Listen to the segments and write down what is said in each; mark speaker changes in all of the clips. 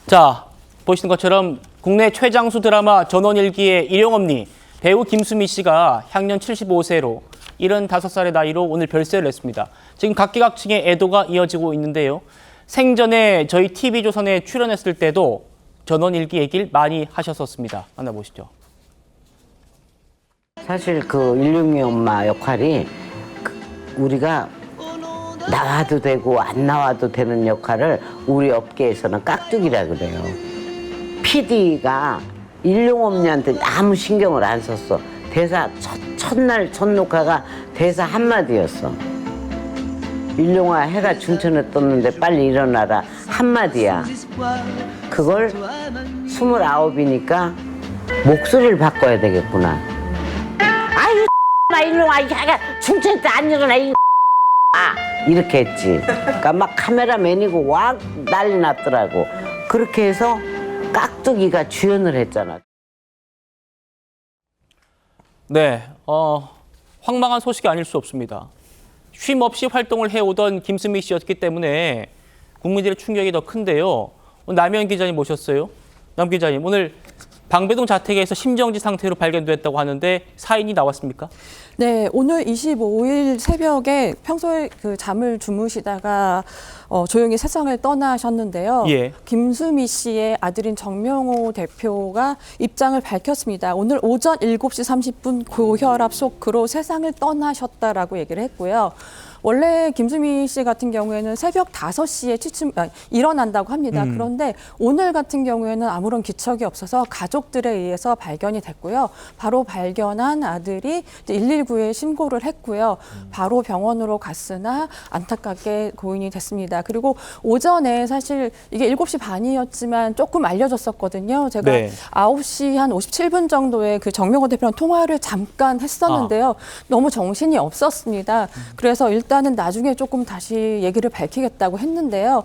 Speaker 1: 자, 보시는 것처럼 국내 최장수 드라마 전원일기의 일용엄니 배우 김수미 씨가 향년 75세로 75살의 나이로 오늘 별세를 했습니다. 지금 각기각층의 애도가 이어지고 있는데요. 생전에 저희 TV조선에 출연했을 때도 전원일기 얘기를 많이 하셨었습니다. 만나보시죠.
Speaker 2: 사실 그 일용이 엄마 역할이 우리가 나와도 되고 안 나와도 되는 역할을 우리 업계에서는 깍두기라 그래요. PD가 일용엄니한테 아무 신경을 안 썼어. 대사 첫날 첫 녹화가 대사 한마디였어. 일용아, 해가 춘천에 떴는데 빨리 일어나라 한마디야. 그걸 29이니까 목소리를 바꿔야 되겠구나. 아유 나 일용아, 해가 춘천에 안 일어나 이렇게 했지. 그러니까 막 카메라맨이고 와 난리 났더라고. 그렇게 해서 깍두기가 주연을 했잖아.
Speaker 1: 네, 황망한 소식이 아닐 수 없습니다. 쉼 없이 활동을 해오던 김수미 씨였기 때문에 국민들의 충격이 더 큰데요. 오늘 남현 기자님 모셨어요. 남 기자님, 오늘 방배동 자택에서 심정지 상태로 발견됐다고 하는데 사인이 나왔습니까?
Speaker 3: 네, 오늘 25일 새벽에 평소에 그 잠을 주무시다가 조용히 세상을 떠나셨는데요.
Speaker 1: 예.
Speaker 3: 김수미 씨의 아들인 정명호 대표가 입장을 밝혔습니다. 오늘 오전 7시 30분 고혈압 쇼크로 세상을 떠나셨다라고 얘기를 했고요. 원래 김수미 씨 같은 경우에는 새벽 5시에 일어난다고 합니다. 그런데 오늘 같은 경우에는 아무런 기척이 없어서 가족들에 의해서 발견이 됐고요. 바로 발견한 아들이 119에 신고를 했고요. 바로 병원으로 갔으나 안타깝게 고인이 됐습니다. 그리고 오전에 사실 이게 7시 반이었지만 조금 알려졌었거든요. 제가
Speaker 1: 네.
Speaker 3: 9시 한 57분 정도에 그 정명호 대표랑 통화를 잠깐 했었는데요. 너무 정신이 없었습니다. 그래서 일단은 나중에 조금 다시 얘기를 밝히겠다고 했는데요.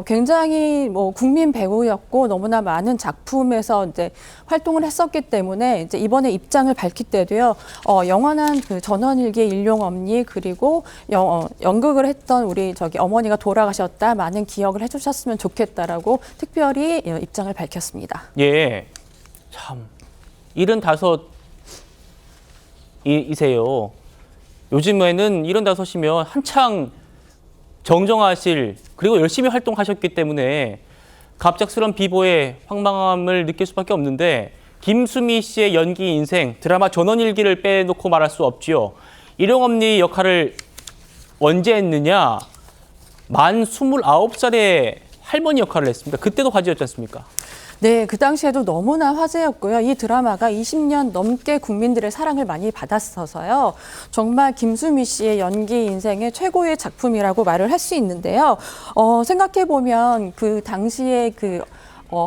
Speaker 3: 굉장히 뭐 국민 배우였고 너무나 많은 작품에서 이제 활동을 했었기 때문에 이제 이번에 입장을 밝힐 때도요. 영원한 그 전원일기의 일용엄니 그리고 연극을 했던 우리 어머니가 돌아가셨다 많은 기억을 해주셨으면 좋겠다라고 특별히 입장을 밝혔습니다.
Speaker 1: 예, 참 75이세요. 요즘에는 75이면 한창 정정하실 그리고 열심히 활동하셨기 때문에 갑작스런 비보에 황망함을 느낄 수밖에 없는데 김수미 씨의 연기 인생 드라마 전원일기를 빼놓고 말할 수 없지요. 일용엄니 역할을 언제 했느냐? 만 29살의 할머니 역할을 했습니다. 그때도 화제였지 않습니까?
Speaker 3: 네, 그 당시에도 너무나 화제였고요. 이 드라마가 20년 넘게 국민들의 사랑을 많이 받았어서요. 정말 김수미 씨의 연기 인생의 최고의 작품이라고 말을 할 수 있는데요. 생각해보면 그 당시에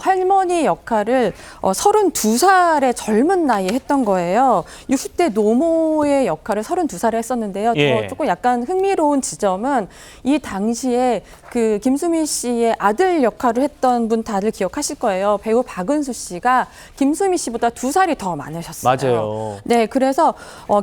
Speaker 3: 할머니 역할을 32살의 젊은 나이에 했던 거예요. 60대 노모의 역할을 32살에 했었는데요.
Speaker 1: 예.
Speaker 3: 조금 약간 흥미로운 지점은 이 당시에 그 김수미 씨의 아들 역할을 했던 분 다들 기억하실 거예요. 배우 박은수 씨가 김수미 씨보다 2살이 더 많으셨어요.
Speaker 1: 맞아요.
Speaker 3: 네, 그래서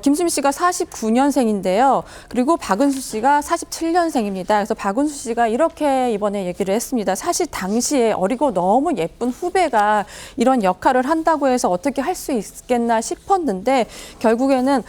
Speaker 3: 김수미 씨가 49년생인데요. 그리고 박은수 씨가 47년생입니다. 그래서 박은수 씨가 이렇게 이번에 얘기를 했습니다. 사실 당시에 어리고 너무 예쁜 후배가 이런 역할을 한다고 해서 어떻게 할 수 있겠나 싶었는데 결국에는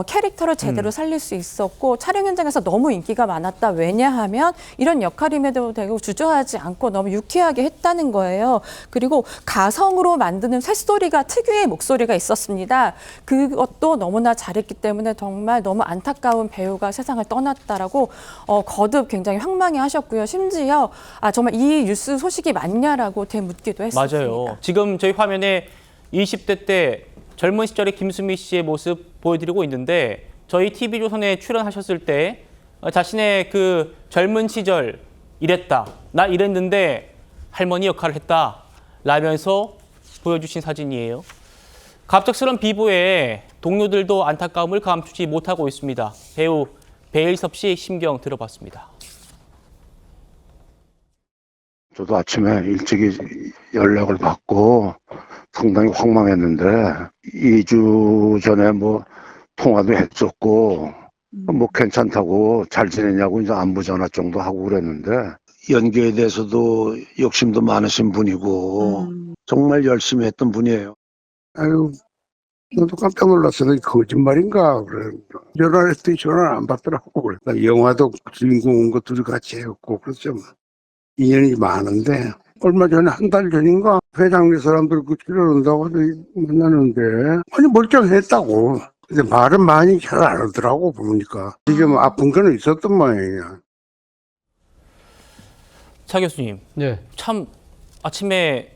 Speaker 3: 캐릭터를 제대로 살릴 수 있었고 촬영 현장에서 너무 인기가 많았다. 왜냐하면 이런 역할임에도 되고 주저하지 않고 너무 유쾌하게 했다는 거예요. 그리고 가성으로 만드는 새소리가 특유의 목소리가 있었습니다. 그것도 너무나 잘했기 때문에 정말 너무 안타까운 배우가 세상을 떠났다라고 거듭 굉장히 황망해하셨고요. 심지어 정말 이 뉴스 소식이 맞냐라고 되묻기도 했습니다.
Speaker 1: 맞아요. 지금 저희 화면에 20대 때 젊은 시절의 김수미 씨의 모습 보여드리고 있는데 저희 TV조선에 출연하셨을 때 자신의 그 젊은 시절 이랬다. 나 이랬는데 할머니 역할을 했다. 라면서 보여주신 사진이에요. 갑작스런 비보에 동료들도 안타까움을 감추지 못하고 있습니다. 배우 배일섭 씨 심경 들어봤습니다.
Speaker 4: 저도 아침에 일찍 연락을 받고 상당히 황망했는데 2주 전에 뭐 통화도 했었고 뭐 괜찮다고 잘 지내냐고 이제 안부 전화 정도 하고 그랬는데 연기에 대해서도 욕심도 많으신 분이고 정말 열심히 했던 분이에요.
Speaker 5: 아유, 나도 깜짝 놀랐어. 거짓말인가? 그래. 전화했더니 전화를 안 받더라고. 그래. 나 영화도 주인공 온 것들이 같이 했고, 그래서 인연이 많은데, 얼마 전에 한 달 전인가 회장님 사람들 그 출연한다고 만나는데, 아니, 멀쩡했다고. 근데 말은 많이 잘 안 하더라고, 보니까. 지금 아픈 거는 있었던 모양이야.
Speaker 1: 차 교수님,
Speaker 6: 네.
Speaker 1: 참 아침에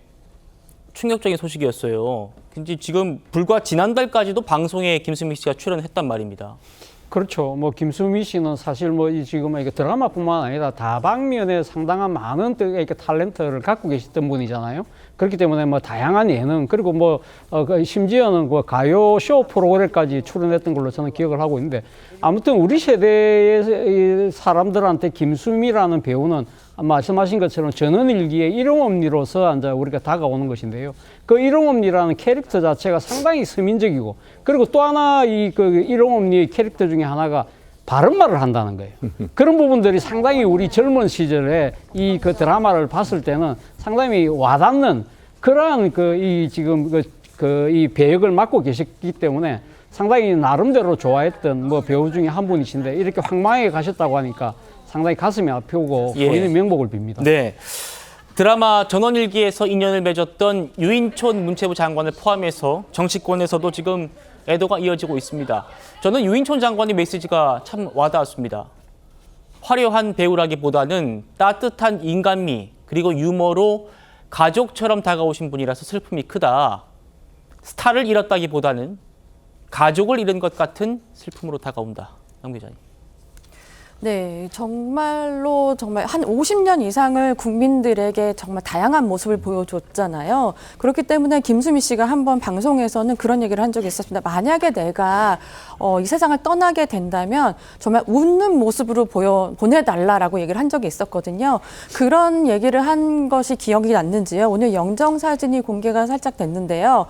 Speaker 1: 충격적인 소식이었어요. 근데 지금 불과 지난달까지도 방송에 김수미 씨가 출연했단 말입니다.
Speaker 6: 그렇죠. 뭐 김수미 씨는 사실 뭐 지금 이게 드라마뿐만 아니라 다방면에 상당한 많은 이렇게 탤런트를 갖고 계셨던 분이잖아요. 그렇기 때문에 뭐 다양한 예능 그리고 뭐 심지어는 그 가요 쇼 프로그램까지 출연했던 걸로 저는 기억을 하고 있는데 아무튼 우리 세대의 사람들한테 김수미라는 배우는 말씀하신 것처럼 전원일기의 일용엄니로서 이제 우리가 다가오는 것인데요. 그 일용엄니라는 캐릭터 자체가 상당히 서민적이고 그리고 또 하나 그 일용엄니의 캐릭터 중에 하나가 바른말을 한다는 거예요. 그런 부분들이 상당히 우리 젊은 시절에 이 그 드라마를 봤을 때는 상당히 와닿는 그러한 이 배역을 맡고 계셨기 때문에 상당히 나름대로 좋아했던 뭐 배우 중에 한 분이신데 이렇게 황망하게 가셨다고 하니까 상당히 가슴이 아프고
Speaker 1: 예.
Speaker 6: 본인의 명복을 빕니다.
Speaker 1: 네. 드라마 전원일기에서 인연을 맺었던 유인촌 문체부 장관을 포함해서 정치권에서도 지금 애도가 이어지고 있습니다. 저는 유인촌 장관의 메시지가 참 와닿았습니다. 화려한 배우라기보다는 따뜻한 인간미 그리고 유머로 가족처럼 다가오신 분이라서 슬픔이 크다. 스타를 잃었다기보다는 가족을 잃은 것 같은 슬픔으로 다가온다. 양 기자님.
Speaker 3: 네, 정말로 정말 한 50년 이상을 국민들에게 정말 다양한 모습을 보여줬잖아요. 그렇기 때문에 김수미 씨가 한번 방송에서는 그런 얘기를 한 적이 있었습니다. 만약에 내가 이 세상을 떠나게 된다면 정말 웃는 모습으로 보내달라라고 얘기를 한 적이 있었거든요. 그런 얘기를 한 것이 기억이 났는지요. 오늘 영정사진이 공개가 살짝 됐는데요.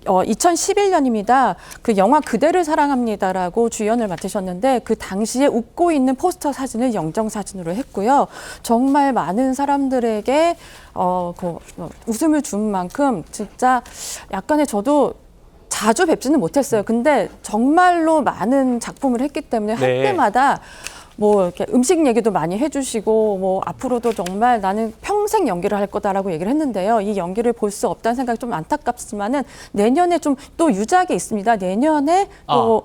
Speaker 3: 2011년입니다. 그 영화 그대를 사랑합니다라고 주연을 맡으셨는데 그 당시에 웃고 있는 포스터 사진을 영정사진으로 했고요. 정말 많은 사람들에게 웃음을 준 만큼 진짜 약간의 저도 자주 뵙지는 못했어요. 근데 정말로 많은 작품을 했기 때문에 할
Speaker 1: 네.
Speaker 3: 때마다 뭐 이렇게 음식 얘기도 많이 해주시고 뭐 앞으로도 정말 나는 평생 연기를 할 거다라고 얘기를 했는데요. 이 연기를 볼 수 없다는 생각이 좀 안타깝지만은 내년에 좀 또 유작이 있습니다. 내년에 또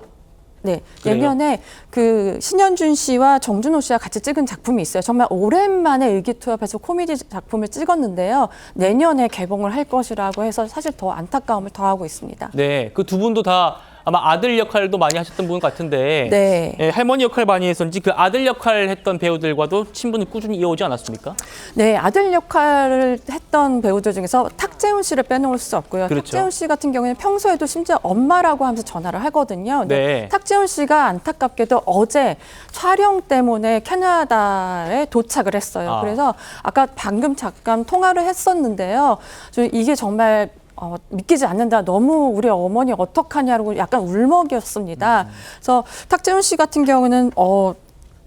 Speaker 3: 네,
Speaker 1: 그래요?
Speaker 3: 내년에 그 신현준 씨와 정준호 씨가 같이 찍은 작품이 있어요. 정말 오랜만에 의기투합해서 코미디 작품을 찍었는데요. 내년에 개봉을 할 것이라고 해서 사실 더 안타까움을 더하고 있습니다.
Speaker 1: 네, 그 두 분도 다 아마 아들 역할도 많이 하셨던 분 같은데
Speaker 3: 네.
Speaker 1: 예, 할머니 역할 많이 했었는지 그 아들 역할 했던 배우들과도 친분이 꾸준히 이어오지 않았습니까?
Speaker 3: 네, 아들 역할을 했던 배우들 중에서 탁재훈 씨를 빼놓을 수 없고요.
Speaker 1: 그렇죠.
Speaker 3: 탁재훈 씨 같은 경우에는 평소에도 심지어 엄마라고 하면서 전화를 하거든요.
Speaker 1: 네.
Speaker 3: 탁재훈 씨가 안타깝게도 어제 촬영 때문에 캐나다에 도착을 했어요. 그래서 아까 방금 잠깐 통화를 했었는데요. 이게 정말 믿기지 않는다. 너무 우리 어머니 어떡하냐고 약간 울먹였습니다. 그래서 탁재훈 씨 같은 경우는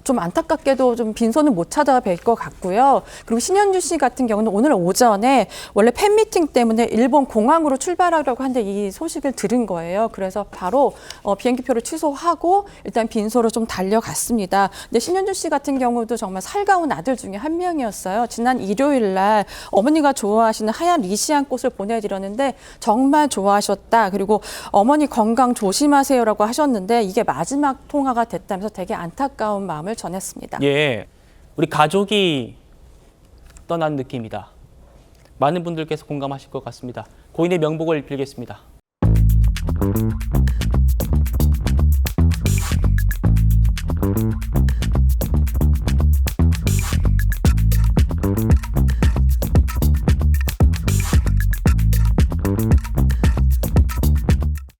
Speaker 3: 좀 안타깝게도 좀 빈손을 못 찾아뵐 것 같고요. 그리고 신현주 씨 같은 경우는 오늘 오전에 원래 팬미팅 때문에 일본 공항으로 출발하려고 하는데 이 소식을 들은 거예요. 그래서 바로 비행기표를 취소하고 일단 빈소로 좀 달려갔습니다. 근데 신현주 씨 같은 경우도 정말 살가운 아들 중에 한 명이었어요. 지난 일요일 날 어머니가 좋아하시는 하얀 리시안 꽃을 보내드렸는데 정말 좋아하셨다. 그리고 어머니 건강 조심하세요라고 하셨는데 이게 마지막 통화가 됐다면서 되게 안타까운 마음을 전했습니다.
Speaker 1: 예, 우리 가족이 떠난 느낌이다. 많은 분들께서 공감하실 것 같습니다. 고인의 명복을 빌겠습니다.